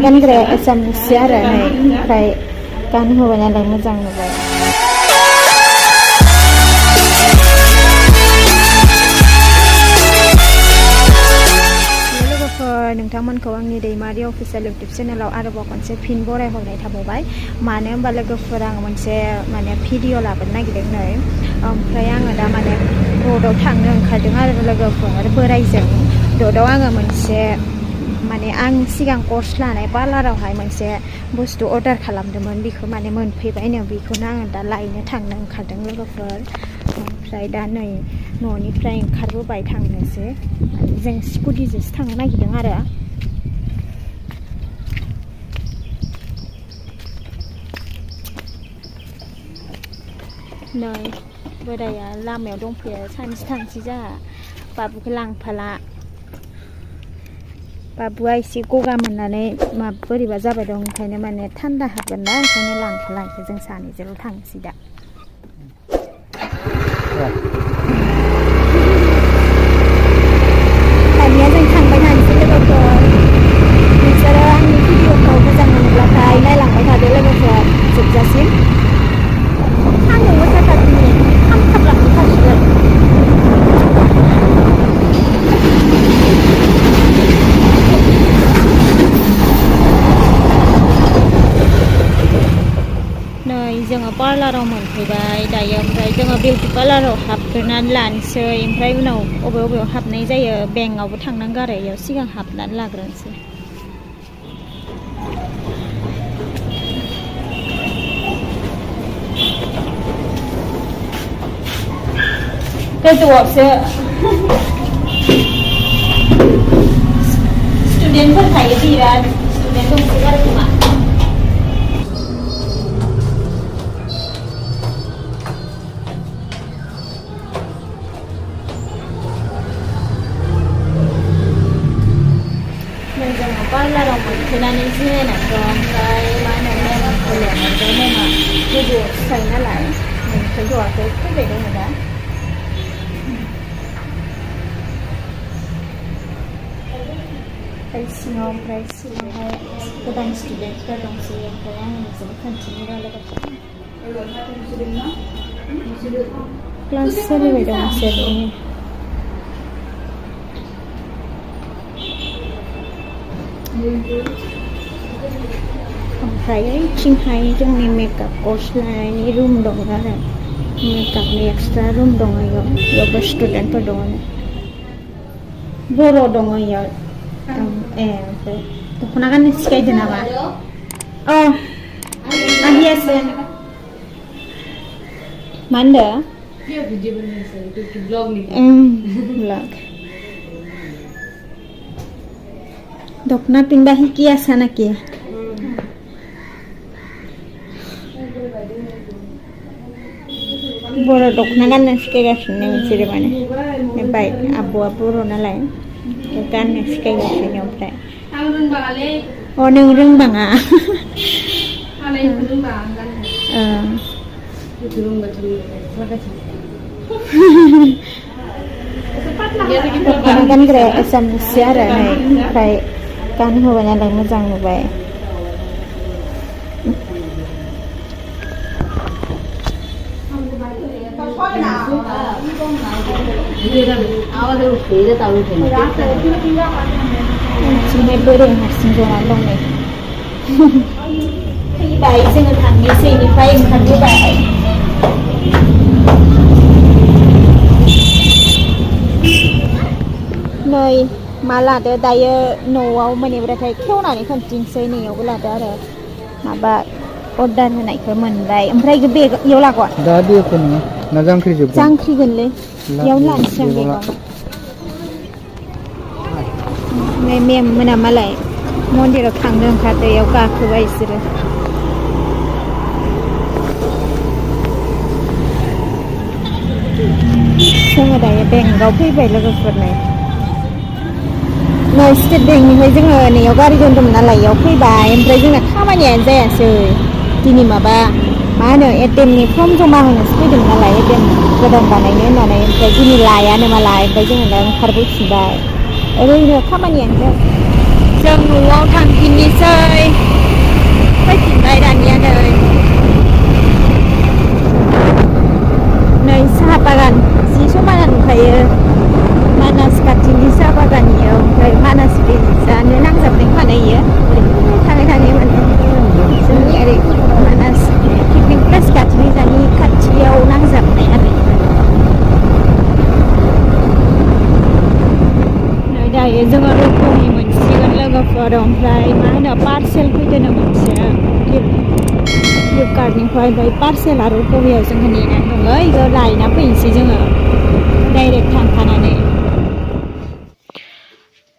गानग्रा एसामिससो आरो नै ओमफ्राय गानहोबाय नालाय मोजां नुबाय नोंथांमोनखौ आंनि दैमारि अफिसियेल इउटुब चेनेलाव आरोबाव खनसे फिन बरायहरनाय थाबावबाय मानो होनबा लोगोफोर आं मोनसे माने भिडिअ लाबोनो नागिरदों नै ओमफ्राय आङो दा माने रडआव थांनो ओंखारदों आरो लोगोफोर बोराइजों रडआव आङो मोनसे माने आं सिगां कर्स लानाय पार्लारावहाय मोनसे बुस्थु अर्डार खालामदोंमोन बेखौ माने मोनफैबायनो बेखौनो आङो दा लायनो थांनो ओंखारदों लोगोफोर ओमफ्राय दा नै न'निफ्राय ओंखारबोबाय थांनोसै जों स्कुटिजोंसो थांनो नागिरदों आरो नै बोराया लामायाव दंफैयो सानसे थांसै जोंहा बाबुखौ लांफाला बाबुआ एसे गगा मोननानै बोरैबा जाबाय दं ओंखायनो माने थान्दा हाबगोन ना ओंखायनो लांफाला जों सानैजोंल' थांसै दा दानिया जों थांबाय थानोसै लोगोफोर नोंसोरो आंनि भिडिअखौ मोजां मोनोब्लाथाय नायलांबाय थादो लोगोफोर जोबजासिम सान्दुं गोसाथारनि खामथाबलांथारसिगोन नै जोङो पार्लाराव मोनफैबाय दायो ओमफ्राय जोङो बिउटि पार्लाराव हाबग्रोनानै लानोसै ओमफ्राय उनाव बबेयाव हाबनाय जायो बेंकआवबो थांनांगौ आरो बेयाव सिगां हाबनानै लाग्रोनोसै गोजौआवसो स्टुडेन्टफोर थायो बिराद स्टुडेन्ट दंसोगारो खोमा जोङो पार्लाराव मोनफैनानै जिरायनानै दं ओमफ्राय मा होनो मेमखौ लेंहरबाय मेमा गोजौआवसो थायो नालाय मोनफैथ'वाखै फैबाय दङ दा सिङाव ओमफ्राय सिङावहाय गोदान स्टुडेन्टफोर दंसै ओमफ्राय आं नोंजों कन्टिनिउ रायलायगासिनो क्लास सोलिबाय दं बिसोरनि ओमफ्राय ओइथिंहाय जोंनि मेकआप कर्स लानायनि रुम दं आरो मेकआपनि एक्सट्रा रुम दङ बेयावबो स्टुडेन्टफोर दङ बर' दङ बेयाव ओमफ्राय दख'ना गाननो सिखायदो नामा आहियासो मा होनदो ब्लग दखना पिंदा हिकी आसा नाकी बर' दखना गाननो सिखायगासिनो बिसोरो माने बाय आब'आ बर' नालाय गाननो सिखायगासिनो ओमफ्राय नों रोंबाङा दख'ना गानग्रा एसामिससो आरो नै ओमफ्राय गानहोबाय नालाय मोजां नुबाय बिथिंहाय बोरै हारसिं जनानै दं नै फैबाय जोङो थांनोसै बेनिफ्राय ओंखारबोबाय नै मा लादो दायो न'आव मोनहैब्लाथाय खेवनानै खोन्थिनोसै नैयावबो लादो आरो माबा अर्डार होनायखौ मोनबाय ओमफ्राय बेयाव लागोन दा बेखौ नङा ना जांख्रिजोबगोन जांख्रिगोनलै बेयावनो लानोसै आं बेगाव मेम मोना मालाय मन्दिराव थांनो ओंखारदो बेयाव गाखोबाय बिसोरो जोङो दायो बेंकआव फैबाय लोगोफोरनो नै स्टेट बेंकनिफ्राय जोङो नैयाव गारि दोनदोंमोन नालाय बेयाव फैबाय ओमफ्राय जोंना खामानियानो जायासै दिनै माबा मा होनो एटिएमनि फर्म जमा होनोसो फैदोंमोन नालाय एटिएम गोदान बानायनो होननानै ओमफ्राय दिनै लायानो मालाय ओमफ्राय जोङो दा ओंखारबोफिनबाय ओरैनो खामानियानो जायासै जों न'आव थांफिननोसै ओमफ्राय मा होनो पार्सेल फैदों मोनसे फ्लिपकार्टनिफ्राय ओमफ्राय पार्सेल आरो कबियाव जोंहा नेनानै दङ इखौ लायना फैनोसै जोङो डाइरेक्ट थांखानानै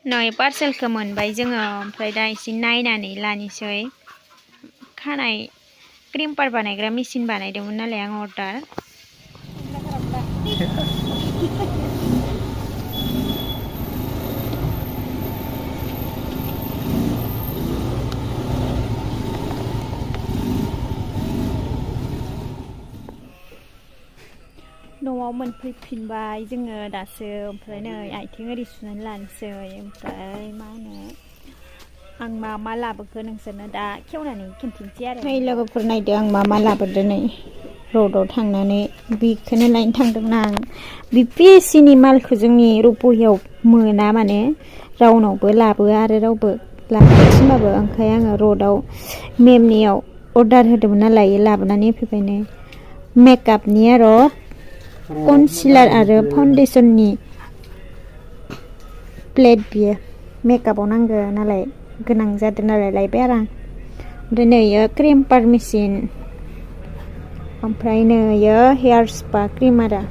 नै पार्सेलखौ मोनबाय जोङो ओमफ्राय दा एसे नायनानै लानोसै खानाय क्रिमपार बानायग्रा मेचिन बानायदोंमोन नालाय आं अर्डार न'आव मोनफैफिनबाय जोङो दासो ओमफ्राय नै आथिं ओरै सुनानै लानोसै ओमफ्राय मा होनो आं मा लाबोखो नोंसोरनो दा खेवनानै खिन्थिनोसै आरो नै लोगोफोर नायदो आं मा लाबोदो नै रडआव थांनानै बेखौनो लायनो थांदोंमोन आं बे पिएससिनि मालखौ जोंनि रुपहियाव मोना माने रावनावबो लाबोआ आरो रावबो लाबोनो थिनबाबो ओंखाय आङो रडआव मेमनियाव अर्डार होदोंमोन नालाय लाबोनानै फैबायनो मेकआपनि आरो कनसिलार आरो फाउन्डेसननि प्लेट बियो मेकआपाव नांगौ नालाय गोनां जादों नालाय लायबाय आरो आं ओमफ्राय नै क्रिमपार मेचिन ओमफ्राय नै हेयार स्पा क्रिम आरो